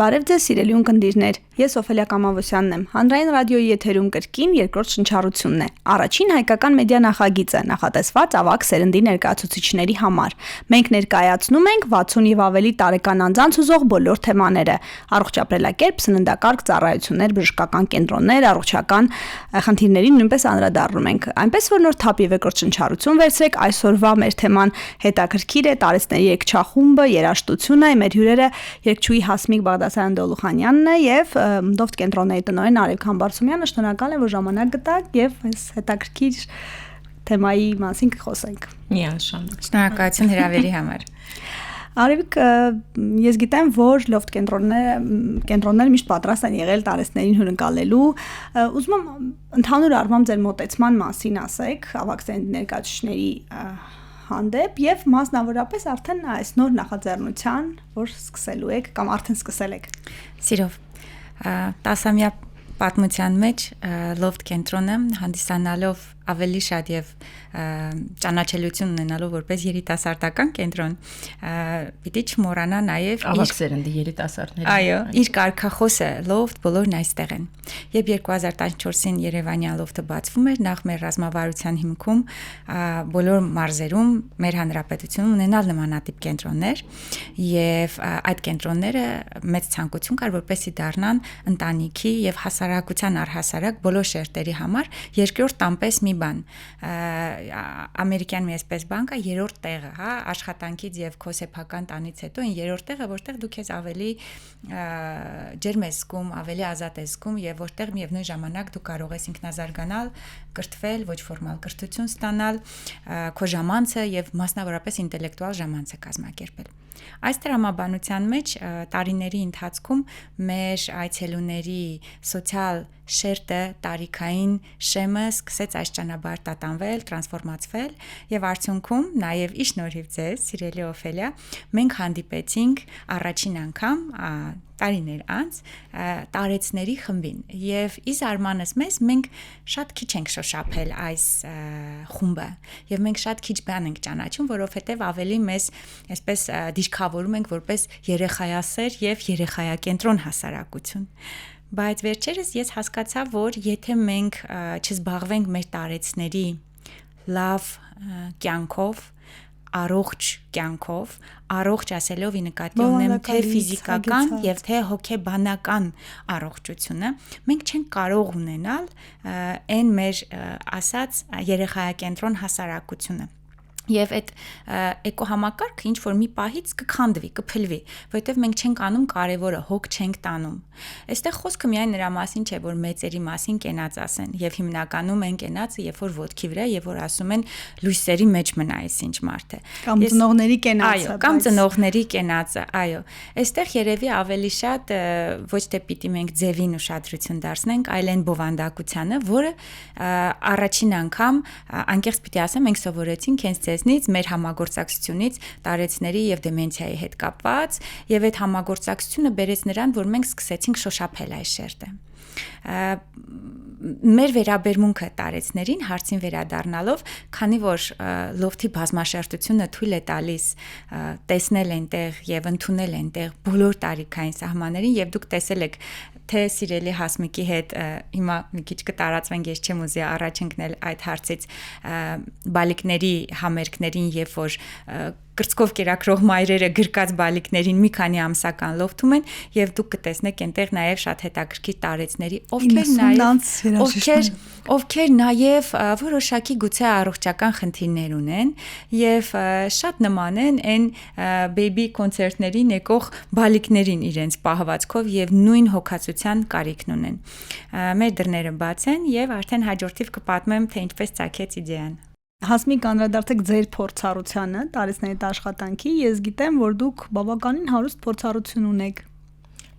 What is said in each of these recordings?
Բարև ձեզ սիրելի ունկնդիրներ, ես Օֆելիա Կամավոսյանն եմ, հանրային ռադիոյի եթերում կրկին երկրորդ շնչառությունն է, առաջին հայկական մեդիա նախագիծը, նախատեսված ավագ սերնդի ներկայացուցիչների համար։ Մենք ներկայացնում ենք 60 և ավելի տարեկան անձանց ուզող բոլոր թեմաները, առողջ ապրելակերպ, սննդակարգ, ծառայություններ, բժշկական կենտրոններ, առողջական խնդիրներին նույնպես անդրադառնում ենք, այնպես որ նոր թափ և երկրորդ շնչառություն վերցրեք, այսօրվա մեր թեման հետաքրքիր է, տարեցների երգչախումբը, երաժշտությունը, մեր հյուրերը երգչուհի Հասմիկ Բաղդասարյան Դոլուխանյանն է եւ Դովտ կենտրոնների տնօրեն Արև Քամբարսումյանը, շնորհակալ եմ, որ ժամանակ գտաք եւ այս հետաքրքիր թեմայի մասին կխոսենք։ Միանշանակ։ Շնորհակալություն հրավերի համար։ Արևիկ, ես գիտեմ, որ Լոֆտ կենտրոնները միշտ պատրաստ են եղել տարեցներին հյուրընկալելու։ Ուզում եմ ընդհանուր առմամբ ձեր մոտեցման մասին ասեք, ավագ սերնդի ներկայացուցիչների հանդեպ եւ մասնավորապես արդեն այս նոր նախաձեռնության, որ սկսելու եք կամ արդեն սկսել եք։ Սիրով 10-ամյա պատմության մեջ Լոֆտ կենտրոնը հանդիսանալով ավելի շատ եւ ճանաչելիություն ունենալով որպես երիտասարդական կենտրոն, պիտի չմոռանա նաեւ ավագ սերնդի երիտասարդների։ Այո, իր կարգախոսը Լոֆտ բոլորն այստեղ են։ Երբ 2014-ին Երևանյան Լոֆտը բացվում էր, նախ մեր ռազմավարության հիմքում բոլոր մարզերում մեր հանրապետությունում ունենալ նմանատիպ կենտրոններ եւ այդ կենտրոնները մեծ ցանկություն կար որպեսզի դառնան ընտանիքի եւ հասարակության առհասարակ բոլոր շերտերի համար երկրորդ տամպես մի բան։ Ամերիկյան մի այսպես բանկա երրորդ տեղը, հա, աշխատանքից եւ քո սեփական տանից հետո այն երրորդ տեղը, որտեղ դու քեզ ավելի ջերմ ես զգում, ավելի ազատ ես զգում եւ որտեղ միևնույն ժամանակ դու կարող ես ինքնազարգանալ, կրթվել, ոչ ֆորմալ կրթություն ստանալ, քո ժամանցը եւ մասնավորապես ինտելեկտուալ ժամանցը կազմակերպել։ Այս տրամաբանության մեջ տարիների ընթացքում մեր այցելուների սոցիալ շերտը, տարիքային շեմը սկսեց այս ճանապարհ տատանվել, տրանսֆորմացվել եւ արդյունքում նաեւ ի շնորհիվ ձեզ, սիրելի Օֆելիա, մենք հանդիպեցինք առաջին անգամ տարիներ անց տարեցների խմբին եւ ի զարմանս մեզ մենք շատ քիչ ենք շոշափել այս խումբը եւ մենք շատ քիչ բան ենք ճանաչում, որովհետեւ ավելի մեզ այսպես դիրքավորում ենք որպես երեխայասեր եւ երեխայակենտրոն հասարակություն։ Բայց վերջերս ես հասկացա, որ եթե մենք չզբաղվենք մեր տարեցների լավ կյանքով, առողջ կյանքով, առողջ ասելով ի նկատի ունեմ թե ֆիզիկական եւ թե հոգեբանական առողջությունը, մենք չենք կարող ունենալ այն մեր ասած երեխայակենտրոն հասարակությունը։ Եվ այդ էկոհամակարգը ինչ որ մի պահից կքանդվի, կփլվի, որովհետև մենք չենք անում կարևորը, հոգ չենք տանում։ Այստեղ խոսքը միայն նրա մասին չէ, որ մեծերի մասին կենաց ասեն, եւ հիմնականում են կենացը, երբ որ ոտքի վրա, եւ որ ասում են լույսերի մեջ մնա ինչ մարդ է։ Կամ ծնողների կենացը։ Այո, կամ ծնողների կենացը, այո։ Այստեղ երևի ավելի շատ ոչ թե պիտի մենք ձևին ուշադրություն դարձնենք, այլ այն բովանդակությանը, որը առաջին անգամ անկեղծ պիտի ասեմ, մենք սովորեցինք հենց ձեզնից մեր համագործակցությունից տարեցների եւ դեմենցիայի հետ կապված եւ այդ համագործակցությունը բերեց նրան, որ մենք սկսեցինք շոշափել այս շերտը։ Մեր վերաբերմունքը տարեցներին հարցին վերադառնալով, քանի որ Լոֆտի բազմաշերտությունը թույլ է տալիս տեսնել այնտեղ եւ ընդունել այնտեղ բոլոր տարիքային սահմաններին եւ դուք տեսել եք թե սիրելի Հասմիկի հետ հիմա մի քիչ կտարածվենք, ես չեմ ուզի առաջ ընկնել այդ հարցից բալիկների համերգներին, երբ որ կրծքով կերակրող մայրերը գրկած բալիկներին մի քանի ամսական լոֆթում են եւ դուք կտեսնեք այնտեղ նաեւ շատ հետաքրքիր տարեցների, ովքեր նաեւ որոշակի գուցե առողջական խնդիրներ ունեն եւ շատ նման են այն բեյբի կոնցերտներին եկող բալիկներին իրենց պահվածքով եւ նույն հոգացության կարիքն ունեն։ Մեր դռները բաց են եւ արդեն հաջորդիվ կպատմեմ, թե ինչպես ծագեց իդեան։ Հասմիկ, անդրադարձեք ձեր փորձառությանը, տարեցների աշխատանքի, ես գիտեմ, որ դուք բավականին հարուստ փորձառություն ունեք։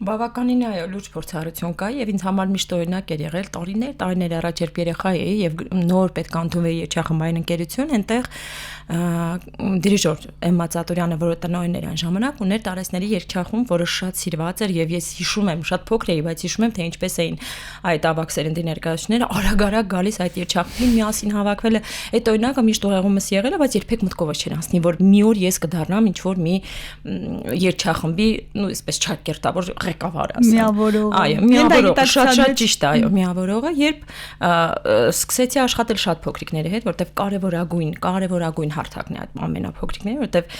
Բավականին այո, լուրջ փորձառություն կա եւ ինձ համար միշտ օրինակ էր եղել տարիներ առաջ երբ երեխա էի եւ նոր պետք է ընդունվեի երգչախմբային ընկերություն, այնտեղ դիրիժոր Էմմա Ծատուրյանը, որը տնօրեն էր այն ժամանակ, ուներ տարեսների երգչախումբ, որը շատ սիրված էր եւ ես հիշում եմ, շատ փոքր էի, բայց հիշում եմ, թե ինչպես էին այդ ավագ սերնդի ներկայացուցիչները արագ-արագ գալիս այդ երգչախումբին միասին հավաքվելը։ Այդ օրինակը միշտ ուղեղումս եղել է, բայց երբեք մտքովս չէր անցնի, որ մի օր ես կդառնամ ինչ որ մի երգչախմբի, այսպես չակերտավոր ղեկավար ասեմ։ Միավորող։ Այո, միավորող, շատ ճիշտ է, այո, միավորողը, երբ սկսեցի աշխատել շատ փոքրիկների հետ, որտեվ կարևորագույն հարթակն է այդ ամենափոքրիկները, որտեվ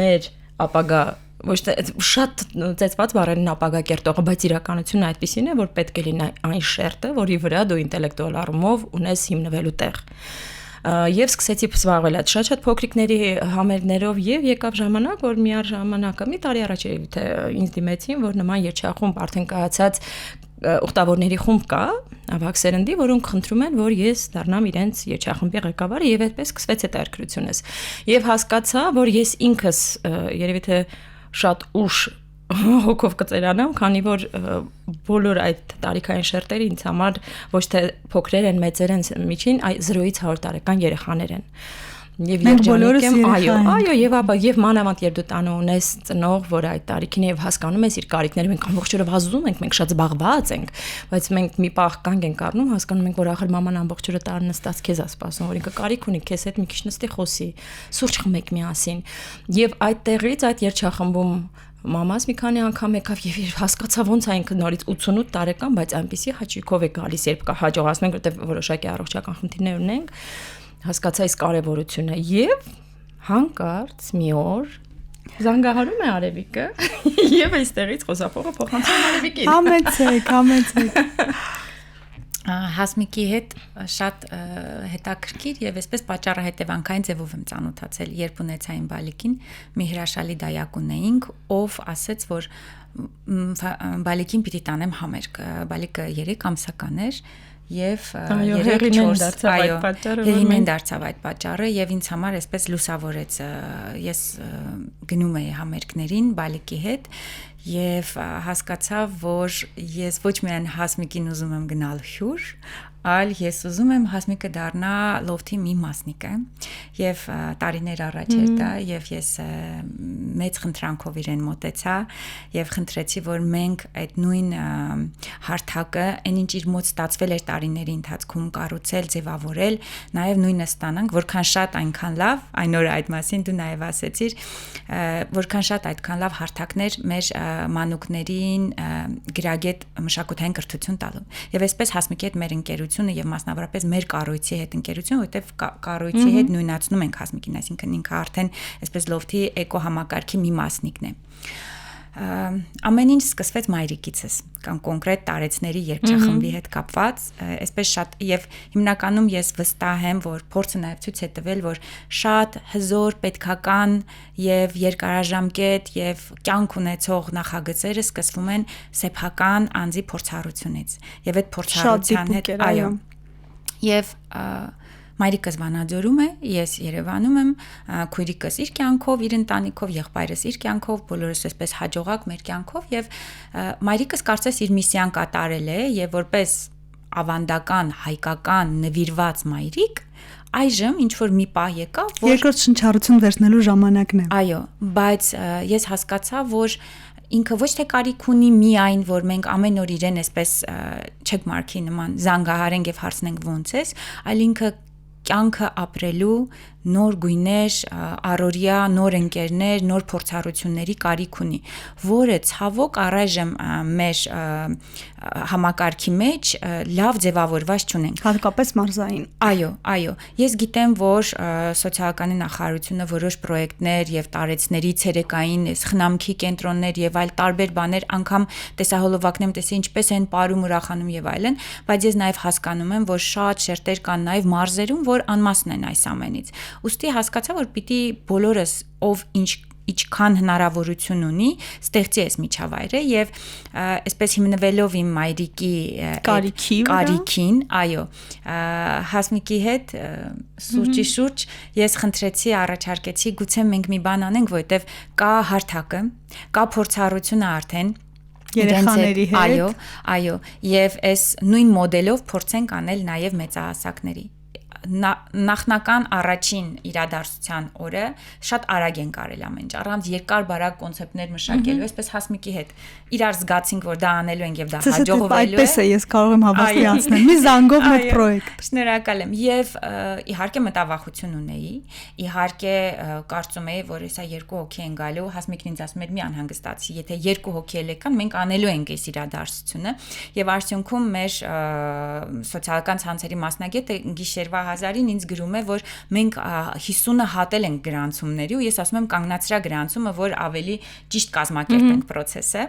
մեր ապագա ոչ թե շատ ծեծված բառերն ապագա կերտողը, բայց իրականությունը այդպեսին է, որ պետք է լինի այն շերտը, որի վրա դու ինտելեկտուալ առումով ունես հիմնվելու տեղ։ Եվ սկսեցի զբաղվել այդ շատ փոքրիկների համերգներով եւ եկավ ժամանակ, որ միառժամանակ մի տարի առաջ էր թե ինձ դիմեցին, որ նման երգչախումբ արդեն կայացած ուխտավորների խումբ կա, ավագ սերնդի, որոնք խնդրում են, որ ես դառնամ իրենց երգչախմբի ղեկավարը եւ այդպես սկսվեց այդ երկրությունս։ Եվ հասկացա, որ ես ինքս երևի թե շատ ուշ հոգով կծերանամ, քանի որ բոլոր այդ տարիքային շերտերը ինձ համար ոչ թե փոքրեր են, մեծեր են միջին, այ 0-ից 100 տարեկան երեխաներ են։ Եվ բոլորս եւ մանավանդ երբ դու տանը ունես ծնող, որ այդ տարիքին եւ հասկանում ես իր կարիքները, մենք ամբողջ օրը վազում ենք, մենք շատ զբաղված ենք, բայց մենք մի պահ կանգ ենք առնում, հասկանում ենք, որ ախր մաման ամբողջ օրը տանը նստած քեզ է սպասում, որ ինքը կարիք ունի քեզ հետ մի քիչ նստի խոսի, սուրճ խմեք միասին։ Եվ այդտեղից այդ երգչախմբում մամաս մի քանի անգամ եկավ եւ հասկացա ոնց է ինքը նորից 88 տարեկան, բայց այնպեսի հաճույքով է գալիս, երբ հաջողացնում ենք, որտեղ որոշակի առողջական խնդիրներ ունենք, հասկացա այս կարևորությունը եւ հանկարծ մի օր զանգահարում է Արևիկը եւ այստեղից խոսափողը փոխանցում Արևիկին։ Համեցեք։ Հասմիկի հետ շատ հետաքրքիր եւ այսպես պատճառահետևանքային ձևով եմ ծանոթացել, երբ ունեցա իմ բալիկին, մի հրաշալի դայակ ունեինք, ով ասեց, որ բալիկին պիտի տանեմ համերգ։ Բալիկը 3 ամսական էր եւ 3-4 հեղինեն դարձավ այդ պատճառը եւ ինձ համար այսպես լուսավորեց, ես գնում էի համերգներին բալիկի հետ եւ հասկացա, որ ես ոչ միայն Հասմիկին ուզում եմ գնալ հյուր, այլ ես ուզում եմ Հասմիկը դառնա լոֆթի մի մասնիկը եւ տարիներ առաջ էր դա եւ ես մեծ խնդրանքով իրեն մոտեցա եւ խնդրեցի, որ մենք այդ նույն հարթակը, այնինչ իր մոտ ստացվել էր տարիների ընթացքում կառուցել, ձևավորել, նաեւ նույնը ստանանք, որքան շատ այնքան լավ, այն օրը այդ մասին դու նաեւ ասեցիր, որքան շատ այդքան լավ հարթակներ մեր մանուկներին գրագետ մշակութային կրթություն տալու։ Եվ այսպես Հասմիկի հետ մեր ընկերությունը եւ մասնավորապես մեր կառույցի հետ ընկերություն, որտեվ կառույցի հետ նույնացնում ենք Հասմիկին, այսինքն ինքը արդեն այսպես լոֆթի էկո համակարգի մի մասնիկն է։ Ամեն ինչ սկսվեց մայրիկիցս կամ կոնկրետ տարեցների երգչախմբի հետ կապված, այսպես շատ եւ հիմնականում ես վստահ եմ, որ փորձը նաեւ ցույց է տվել, որ շատ հզոր, պետքական եւ երկարաժամկետ եւ կյանք ունեցող նախագծերը սկսվում են սեփական անձի փորձառությունից եւ այդ փորձառության հետ, այո, եւ մայրիկս Վանաձորում է, ես Երևանում եմ, քույրիկս իր կյանքով, իր ընտանիքով, եղբայրս իր կյանքով, բոլորս այսպես հաջողակ մեր կյանքով եւ մայրիկս կարծես իր միսիան կատարել է եւ որպես ավանդական, հայկական, նվիրված մայրիկ, այժմ ինչ որ մի պահ եկավ, որ երկրորդ շնչառություն վերցնելու ժամանակն է։ Այո, բայց ես հասկացա, որ ինքը ոչ թե կարիք ունի միայն, որ մենք ամեն օր իրեն այսպես չեքմարքի նման զանգահարենք եւ հարցնենք ոնց ես, այլ ինքը կյանքը ապրելու նոր գույներ, առօրյա նոր ընկերներ, նոր փորձառությունների կարիք ունի, որը ցավոք առայժմ մեր համակարգի մեջ լավ ձևավորված չունենք, հատկապես մարզային։ Այո, այո, ես գիտեմ, որ սոցիալական նախարարությունը որոշ պրոյեկտներ եւ տարեցների ցերեկային խնամքի կենտրոններ եւ այլ տարբեր բաներ անգամ տեսահոլովակներում տեսի ինչպես են ապարում, ուրախանում եւ այլն, բայց ես նաեւ հասկանում եմ, որ շատ շերտեր կան նաեւ մարզերում, որ անմասն են այս ամենից։ Ուստի հասկացա, որ պիտի բոլորս ով ինչքան հնարավորություն ունի, ստեղծի այս միջավայրը եւ այսպես հիմնվելով իմ մայրիկի կարիքին, այո, Հասմիկի հետ սուրճի շուրջ ես խնդրեցի, առաջարկեցի, գուցե մենք մի բան անենք, որովհետեւ կա հարթակը, կա փորձառությունը արդեն երեխաների հետ։ Այո, եւ այս նույն մոդելով փորձենք անել նաեւ մեծահասակների։ նախնական առաջին իրադարձության օրը շատ արագ են կարել ամեն ինչ, առանց երկար բարակ կոնցեպտներ մշակելու, այսպես Հասմիկի հետ իրար զգացինք, որ դա անելու ենք եւ դա հաջողվելու է։ Այդպես է, ես կարող եմ հավաստիացնել։ Մի զանգով մեր պրոյեկտ։ Շնորհակալ եմ։ Եվ իհարկե մտավախություն ունեի, իհարկե կարծում էի, որ հեսա 2 հոգի են գալու, Հասմիկն ինձ ասում էր՝ մի անհանգստացի, եթե 2 հոգի էլ եկան, մենք անելու ենք այս իրադարձությունը։ Եվ արդյունքում մեր սոցիալական ցանցերի մասնագետը գիշերվա 1000-ին ինձ գրում է, որ մենք 50-ը հատել ենք գրանցումների ու ես ասում եմ կանգնացրա գրանցումը, որ ավելի ճիշտ կազմակերպենք process-ը։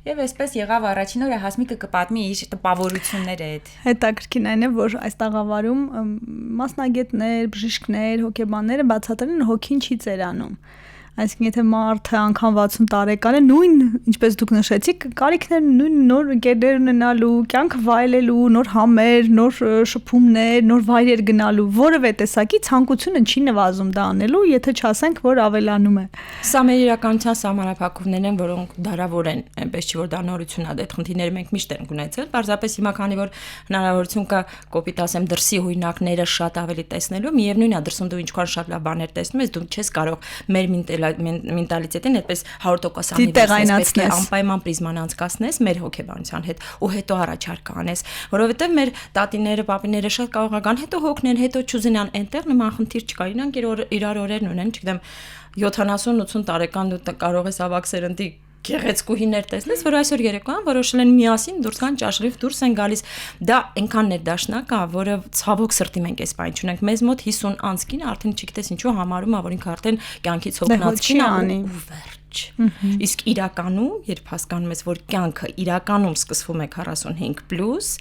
Եվ այսպես եղավ առաջին օրը Հասմիկը կպատմի իր տպավորությունները այդ։ Հետաքրքրին այն է, որ այս տաղավարում մասնագետներ, բժիշկներ, հոգեբանները բացատրեն հոգին չի ծերանում։ Այսինքն եթե մարդը անգամ 60 տարեկան է, նույն, ինչպես դուք նշեցիք, կարիքներ նույն նոր ընկերներ ունենալու, կյանքը վայելելու, նոր համեր, նոր շփումներ, նոր վայրեր գնալու, որևէ տեսակի ցանկությունը չի նվազում դա անելու, եթե չասենք, որ ավելանում է։ Սա մեր իրականության սահմանափակումներն են, որոնք դարավոր են, այնպես չի որ դա նորություն է, այդ խնդիրները մենք միշտ ենք ունեցել, պարզապես հիմա քանի որ հնարավորություն կա կոպիտ ասեմ դրսի օրինակները շատ ավելի տեսնելու, միևնույնն է դրսում դու ինչքան շատ լավ բաներ տեսնում ես, դու չես կարող մեր մենտալիտետին այդպես 100% անիվերսալ անպայման պրիզման անցկացնես մեր հոգեբանության հետ ու հետո առաջարկ անես, որովհետև մեր տատիները, պապիները շատ կարող են հետո հոգնեն, հետո չուզենան, այնտեղ նման խնդիր չկա, իրանք իրար օրերն ունեն, չգիտեմ 70-80 տարեկան դու կարող ես ավակ սերնդի գեղեցկուհիներ տեսնես, որ այսօր երեկոյան որոշել են միասին դուրս գան ճաշրիվ դուրս են գալիս, դա այնքան ներդաշնակ է, որը ցավոք սրտի մենք այս բան չունենք, մեզ մոտ 50 անց կին արդեն չգիտես ինչու համարում է, որ ինքը արդեն կյանքից հոգնած կին է ու վերջ։ Իսկ իրականում, երբ հասկանում ես, որ կյանքը իրականում սկսվում է 45+,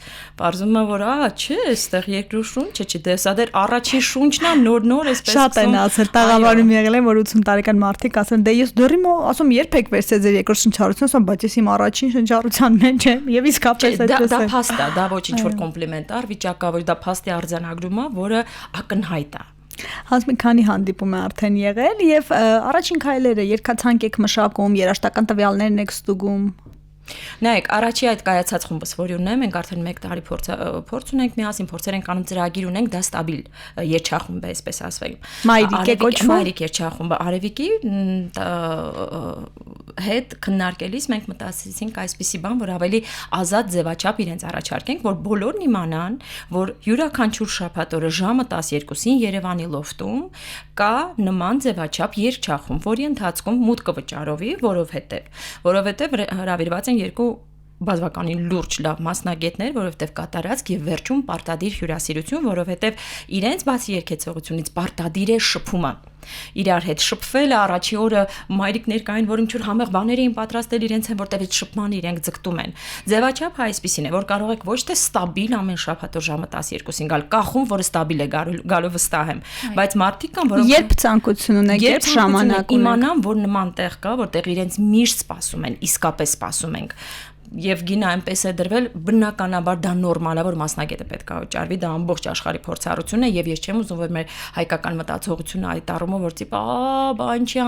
բարձում է, որ չէ, այստեղ երկրորդ շունչը չի, դե սա դեռ առաջին շունչն է, նոր այսպես շատ են ասել, տաղավարում եղել են, որ 80 տարեկան մարդիկ ասեն, դե ես դեռ ասում երբեք վերցրեց ձեր երկրորդ շնչառությունը, ասում, բայց ես իմ առաջին շնչառության մեջ եմ, եւ իսկապես այդպես է։ Դա փաստ է, դա ոչ ինչ որ կոմպլիմենտար վիճակ է, որ դա փաստի արձանագրում է, որը ակնհայտ է։ Հասմիկ քանի հանդիպում է արդեն եղել եւ առաջին քայլերը երկացանկ եք մշակում, երաշտական տվյալներն եք ստուգում։ Նայեք, առաջի այդ կայացած խումբս, որ ունեմ, մենք արդեն 1 տարի փորձ ունենք, միասին փորձեր ենք անում, ծրագիր ունենք, դա ստաբիլ երջախումբ է, այսպես ասվենք։ Մայրիկ է կոչվում։ Մայրիկ երջախումբը Արևիկի հետ քննարկելիս մենք մտածեցինք այսպիսի բան, որ ավելի ազատ ձևաչափ իրենց առաջարկենք, որ բոլորն իմանան, որ յուրաքանչյուր շաբաթ օրը ժամը 12-ին Երևանի լոֆտում կա նման ձևաչափ երջախումբ, որի ընթացքում մուտքը վճարովի, որովհետև հրավիրված են 2 բազմականին լուրջ լավ մասնագետներ, որովհետև կատարածք եւ վերջում պարտադիր հյուրասիրություն, որովհետև իրենց բացի երկեցողությունից պարտադիր է շփումը։ Իրար հետ շփվելը առաջի օրը մայրիկներ կային, որ ինչ-որ համեղ բաներ էին պատրաստել իրենց են, որտեղ այդ շփման իրենք ձգտում են։ Ձևաչափը այսպեսին է, որ կարող եք ոչ թե ստաբիլ ամեն շաբաթ օր ժամը 12-ին գալ, կախում, որը ստաբիլ է գալու վստահ եմ, բայց մարդիկ կան, որոնք երբ ցանկություն ունեք, երբ ժամանակ իմանան, որ նման տեղ կա, որտեղ իրենց միշտ սպասում են, իսկապես սպասում ենք։ Եվ գինը այնպես է դրվել, բնականաբար դա նորմալ է, որ մասնագետը պետք է վճարվի, դա ամբողջ աշխարհի փորձառությունն է եւ ես չեմ ուզում որ մեր հայկական մտածողությունը այդ առումով որ տիպ ինչի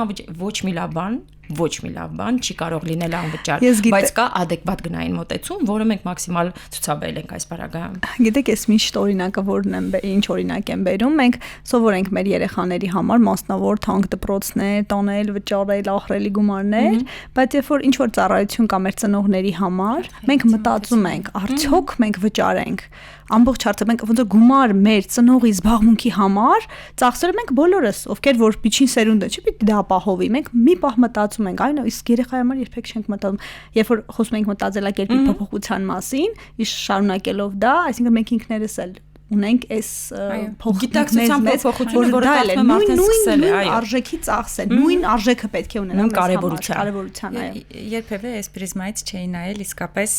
ոչ մի լավ բան չի կարող լինել անվճար, բայց կա adekvat գնային մոտեցում, որը մենք մաքսիմալ ցուցաբերել ենք այս բարագայում։ Գիտեք, ես միշտ օրինակը որն եմ, ինչ օրինակ եմ բերում, մենք սովորենք մեր երեխաների համար մասնավոր թանկ դպրոցներ, տանել, վճարել, ախրելի գումարներ, բայց երբ որ ինչ որ ծառայություն կա մեր ծնողների համար, մենք մտածում ենք, արդյոք մենք վճարենք ամբողջ հարցը մենք ոնց որ գումար մեր ծնողի զբաղմունքի համար ծախսել ենք բոլորս, ովքեր որ միջին սերունդը չի պիտի դա ապահովի, մենք մի պահ մտածում ենք, այո, իսկ երեխայի համար երբեք չենք մտածում, երբ որ խոսում ենք մտածելակերպի փոփոխության մասին, իշ շարունակելով դա, այսինքն մենք ինքներս էլ ունենք այս գիտակցության փոփոխությունը, որը կարծում եմ արդեն սկսել է, այո, արժեքի ծախսել, նույն արժեքը պետք է ունենա կարևորության, այո։ Երբևէ այս պրիզմայից չէի նայել, իսկապես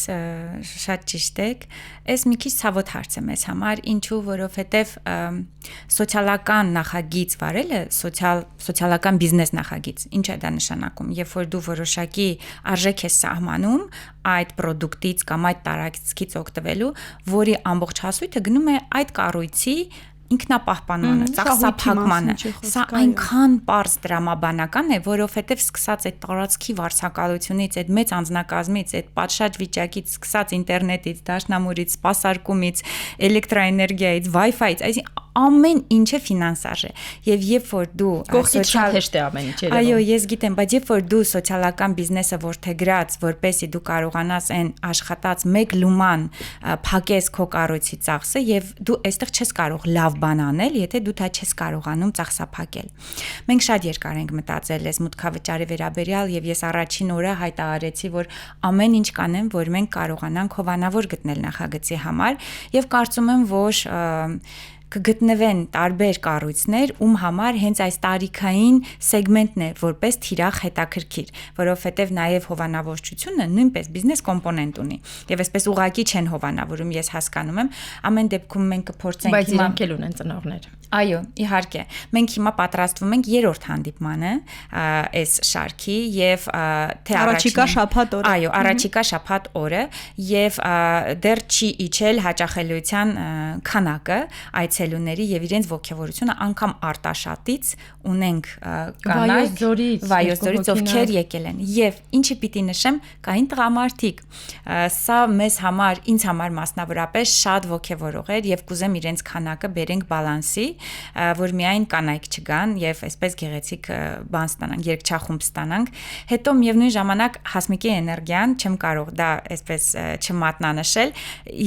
շատ ճիշտ եք։ Այս մի քիչ ցավոտ հարց է մեզ համար, ինչու, որովհետև սոցիալական նախագիծ վարելը, սոցիալական բիզնես նախագիծ, ինչ է դա նշանակում, երբ որ դու որոշակի արժեք ես սահմանում այդ պրոդուկտից կամ այդ տարածքից օգտվելու, որի ամբողջ հասույթը գնում է այդ կառույցի ինքնապահպանմանը, ծախսափակմանը։ Սա այնքան պարզ դրամաբանական է, որովհետև սկսած այդ տարածքի վարձակալությունից, այդ մեծ անձնակազմից, այդ պատշաճ վիճակից, սկսած ինտերնետից, դաշնամուրից, սպասարկումից, էլեկտրաէներգիայից, Wi-Fi-ից, այսինքն ամեն ինչը ֆինանսաժ է։ Եվ երբ որ դու կողքից շատ հեշտ է ամեն ինչ երևում։ Այո, ես գիտեմ, բայց երբ որ դու սոցիալական բիզնեսը որդեգրած, որպեսզի դու կարողանաս այն աշխատած մեկ լուման փակես քո կառույցի ծախսը եւ դու այստեղ չես կարող լավ բան անել, եթե դու դա չես կարողանում ծախսափակել։ Մենք շատ երկար ենք մտածել այս մուտքավճարի վերաբերյալ եւ ես առաջին օրը հայտարարեցի, որ ամեն ինչ կանեմ, որ մենք կարողանանք հովանավոր գտնել նախագծի համար եւ կարծում եմ, որ կգտնվեն տարբեր կառույցներ, ում համար հենց այս տարիքային սեգմենտն է որպես թիրախ հետաքրքիր, որովհետև նաև հովանավորչությունը նույնպես բիզնես կոմպոնենտ ունի։ Եվ այսպես ուղղակի չեն հովանավորում, ես հասկանում եմ, ամեն դեպքում մենք կփորձենք բայց իրանք էլ ունեն ծնողներ։ Այո, իհարկե։ Մենք հիմա պատրաստվում ենք երրորդ հանդիպմանը այս շարքի եւ թե առաջիկա շաբաթ օրը։ Այո, առաջիկա շաբաթ օրը եւ դեռ չի իջել հաճախելիության քանակը այցելուների եւ իրենց ողջավորությունը անգամ Արտաշատից ունենք կանայք Վայոց ձորից ովքեր եկել են եւ ինչի պիտի նշեմ կային տղամարդիկ սա մեզ համար ինձ համար մասնավորապես շատ ողջավորող էր եւ կուզեմ իրենց քանակը բերենք բալանսի որ միայն կանայք չգան եւ այսպես գեղեցիկ բան ստանանք, երգչախումբ ստանանք։ Հետո միևնույն ժամանակ Հասմիկի էներգիան չեմ կարող դա այսպես չմատնանշել։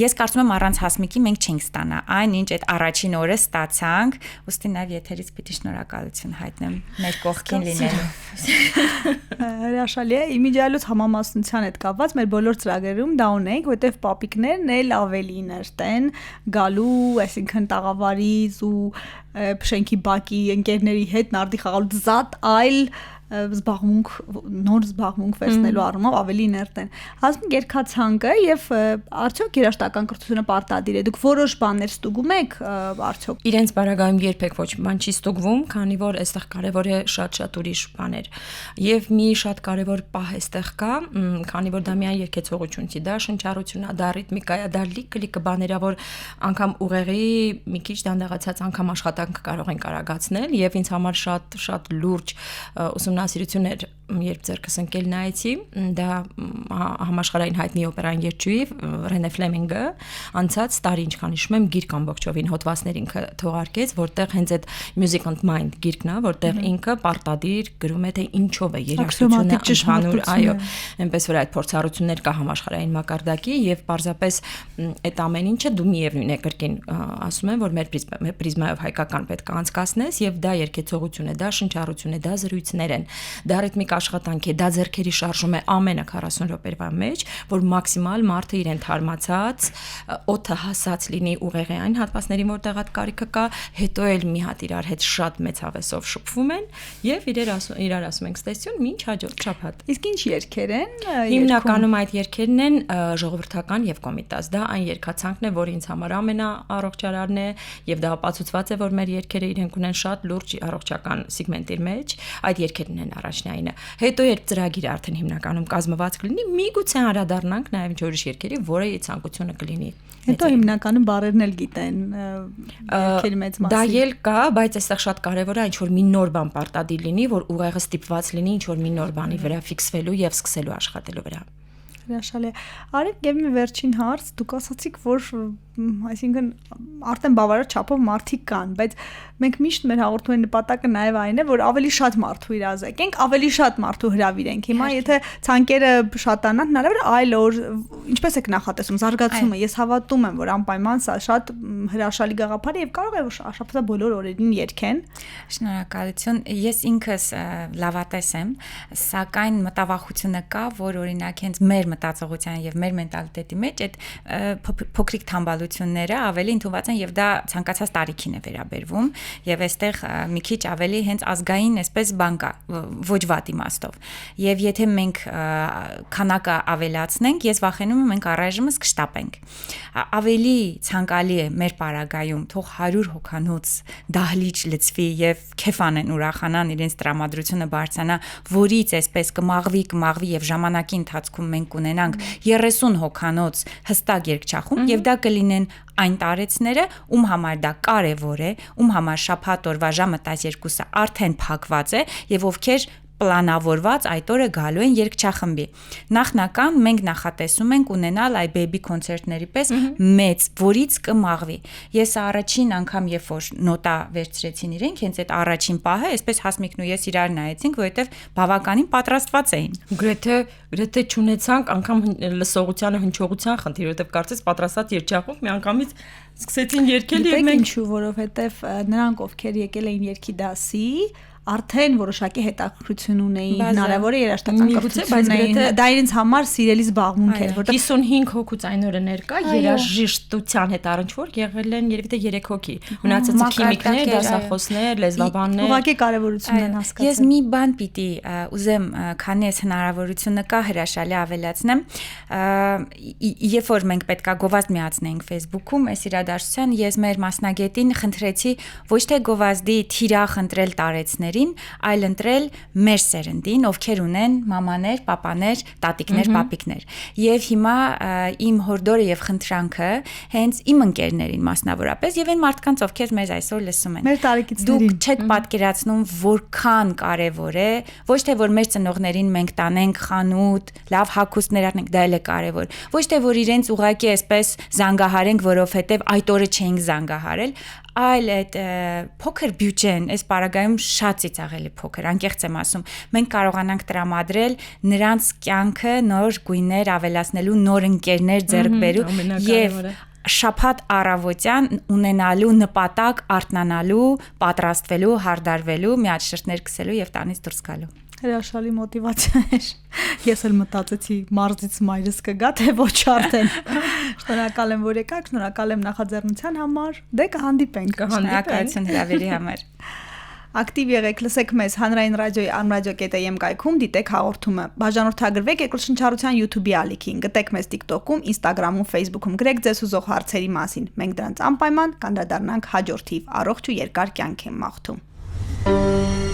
Ես կարծում եմ առանց Հասմիկի մենք չենք ստանա այն ինչ այդ առաջին օրը ստացանք, ուստի նաեւ եթերից պիտի շնորհակալություն հայտնեմ մեր կողքին լինելու։ Հրաշալի է, իմիջիալոց համամասնության հետ կապված մեր բոլոր ծրագրերում դա ունենք, որտեվ պապիկներն էլ ավելի ներտ են գալու, այսինքն տաղավարից ու շենքի բակի ընկերների հետ նարդի խաղալու զատ այլ զբաղմունք նոր զբաղմունք վերցնելու առումով ավելի ներտ են։ Հասմիկ երկացանկը եւ արդյոք երաշտական կրթությունը պարտադիր է։ Դուք որոշ բաներ ստուգում եք արդյոք։ Իրենց բարագայում երբեք ոչ մի բան չի ստուգվում, քանի որ այստեղ կարևոր է շատ ուրիշ բաներ։ Եվ մի շատ կարևոր պահ այստեղ կա, քանի որ դա միայն երկեցողություն չի, դա շնչառություն է, դա ռիթմիկա է, դա լիքը բաներ է, որ անգամ ուղեղի մի քիչ դանդաղացած անգամ աշխատանք կարող են կարագացնել եւ ինձ համար շատ լուրջ ուսումնասիրություններ երբ ձեռքս ընկել նայեցի, դա համաշխարհային հայտնի օպերային երգչուհի Ռենե Ֆլեմինգը անցած տարի ինչքան հիշում եմ գիրք ամբողջովին հոդվածներ ինքը թողարկեց, որտեղ հենց այդ Music and Mind գիրքն է, որտեղ ինքը պարտադիր գրում է թե ինչով է երաժշտությունը ընդհանուր, այո, այնպես որ այդ փորձառություններ կա համաշխարհային մակարդակի եւ պարզապես այդ ամեն ինչը դու միևնույն է կրկին ասում եմ, որ մեր պրիզմայով հայկական պետք է անցկացնես եւ դա երգեցողություն է, դա շնչառություն է, դա զրույցներ են, դա ռիթմիկ աշխատանք է, դա ձեռքերի շարժում է ամենը 40 րոպեվա մեջ, որ մաքսիմալ մարդը իրեն թարմացած, օդը հասած լինի ուղեղի այն հատվածներին, որտեղ այդ կարիքը կա, հետո էլ մի հատ իրար հետ շատ մեծ հավեսով շփվում են եւ իրար ասում ենք ստեսյուն, ինչ հաջորդ շաբաթ։ Իսկ ինչ երգեր են։ Հիմնականում այդ երգերն են ժողովրդական եւ կոմիտաս։ Դա այն երգացանկն է, որ ինձ համար ամենաառողջարարն է եւ դա ապացուցված է, որ մեր երգերը իրենք ունեն շատ լուրջ առողջական սեգմենտի մեջ։ Այդ երգերն են առաջնայինը։ Հետո երբ ծրագիրը արդեն հիմնականում կազմված կլինի, միգուցե անդրադառնանք նաեւ ինչ որիշ երգերի, որը ցանկությունը կլինի։ Հետո հիմնականում բառերն էլ գիտեն երգերի մեծ մասը։ Դա էլ կա, բայց այստեղ շատ կարևոր է ինչ որ մի նոր բան պարտադիր լինի, որ ուղեղը ստիպված լինի ինչ որ մի նոր բանի վրա ֆիքսվելու եւ սկսելու աշխատելու վրա։ Հրաշալի է։ Արեք եւ մի վերջին հարց, դուք ասացիք, որ այսինքն արդեն բավարար չափով մարդիկ կան, բայց մենք միշտ մեր հաղորդումների նպատակը նաև այն է, որ ավելի շատ մարդու իրազեկենք, ավելի շատ մարդու հրավիրենք։ Հիմա եթե ցանկերը շատանան, հնարավոր է այլ օր, ինչպես եք նախատեսում զարգացումը, ես հավատում եմ, որ անպայման սա շատ հրաշալի գաղափար է եւ կարող է որ շաբաթը բոլոր օրերին երգեն։ Շնորհակալություն։ Ես ինքս լավատես եմ, սակայն մտավախությունը կա, որ օրինակ հենց մեր մտածողության եւ մեր մենտալիտետի մեջ այդ փոքրիկ թամբալությունները ավելի ընդունված են եւ դա ցանկացած տարիքին է վերաբերվում եւ այստեղ մի քիչ ավելի հենց ազգային այսպես բան կա ոչ վատ իմաստով եւ եթե մենք քանակը ավելացնենք ես վախենում եմ մենք առայժմս կշտապենք ավելի ցանկալի է մեր պարագայում թող 100 հոգանոց դահլիճ լցվի եւ քեֆանեն ուրախանան իրենց տրամադրությունը բարձրանա որից այսպես կմաղվի եւ ժամանակի ընթացքում մենք ունենանք 30 հոգանոց հստակ երգչախումբ եւ դա կլինեն այն տարեցները, ում համար դա կարևոր է, ում համար շաբաթ օրվա ժամը 12-ը արդեն փակված է եւ ովքեր պլանավորված այդ օրը գալու են երգչախմբի։ Նախնական մենք նախատեսում ենք ունենալ այ baby կոնցերտների պես մեծ, որից կմաղվի։ Ես առաջին անգամ երբ որ նոտա վերցրեցին իրենք, հենց այդ առաջին պահը, այսպես Հասմիկն ու ես իրար նայեցինք, որովհետև բավականին պատրաստված էին։ Գրեթե չունեցանք անգամ լսողությանը հնչողության խնդիր, որովհետև կարծես պատրաստած երգչախումբ միանգամից սկսեցին երգել եւ մենք ինչու, որովհետև նրանք ովքեր եկել էին երգի դասի արդեն որոշակի հետաքրքրություն ունեին, հնարավոր է երաժշտական կրթություն ունեին, դա իրենց համար սիրելի զբաղմունք էր, որտեղ 55 հոգուց այն օրը ներկա երաժշտության հետ առնչվոր եղել են երևի թե 3 հոգի, մնացածը քիմիկներ, դասախոսներ, լեզվաբաններ, ուղղակի կարևորություն են հասկացել։ Ես մի բան պիտի ուզեմ, քանի այս հնարավորությունը կա, հրաշալի ավելացնեմ, երբ որ մենք պետքա գովազդ միացնենք Facebook-ում, այս իրադարձության ես մեր մասնագետին խնդրեցի ոչ թե գովազդի թիրախ ընտրել տարեցներ, այլ ընտրել մեր սերնդին, ովքեր ունեն մամաներ, պապաներ, տատիկներ, պապիկներ։ Եվ հիմա իմ հորդորը եւ խնդրանքը հենց իմ ընկերներին մասնավորապես եւ այն մարդկանց, ովքեր մեզ այսօր լսում են։ Մեր տարեկիցներին։ Դուք չեք պատկերացնում որքան կարեւոր է, ոչ թե որ մեր ծնողներին մենք տանենք խանութ, լավ հագուստներ առնենք, դա էլ է կարեւոր։ Ոչ թե որ իրենց ուղակի այսպես զանգահարենք, որովհետեւ այդ օրը չէինք զանգահարել, այլ այդ փոքր բյուջեն, այս պարագայում շատ ծիծաղելի փոքր, անկեղծ եմ ասում, մենք կարողանանք տրամադրել նրանց կյանքը նոր գույներ ավելացնելու, նոր ընկերներ ձեռք բերու եւ շաբաթ առավոտյան ունենալու նպատակ արթնանալու, պատրաստվելու, հարդարվելու, միաժշտներ քսելու եւ տանից դուրս գալու։ Հրաշալի մոտիվացիա էր։ Ես էլ մտածեցի մարզից մայրս կգա, թե ոչ արդեն։ Շնորհակալ եմ, որ եկաք, շնորհակալ եմ նախաձեռնության համար։ Դե կհանդիպենք։ Շնորհակալություն հրավերի համար։ Ակտիվ եղեք, լսեք մեզ Հանրային ռադիոյի amradio.am կայքում, դիտեք հաղորդումը։ Բաժանորդագրվեք Երկրաշնչառության YouTube-ի ալիքին, գտեք մեզ TikTok-ում, Instagram-ում, Facebook-ում, գրեք ձեզ ուզող հարցերի մասին։ Մենք դրանց անպայման կանդրադառնանք հաջորդիվ։ Առողջ ու երկար կյանք եմ մաղթում։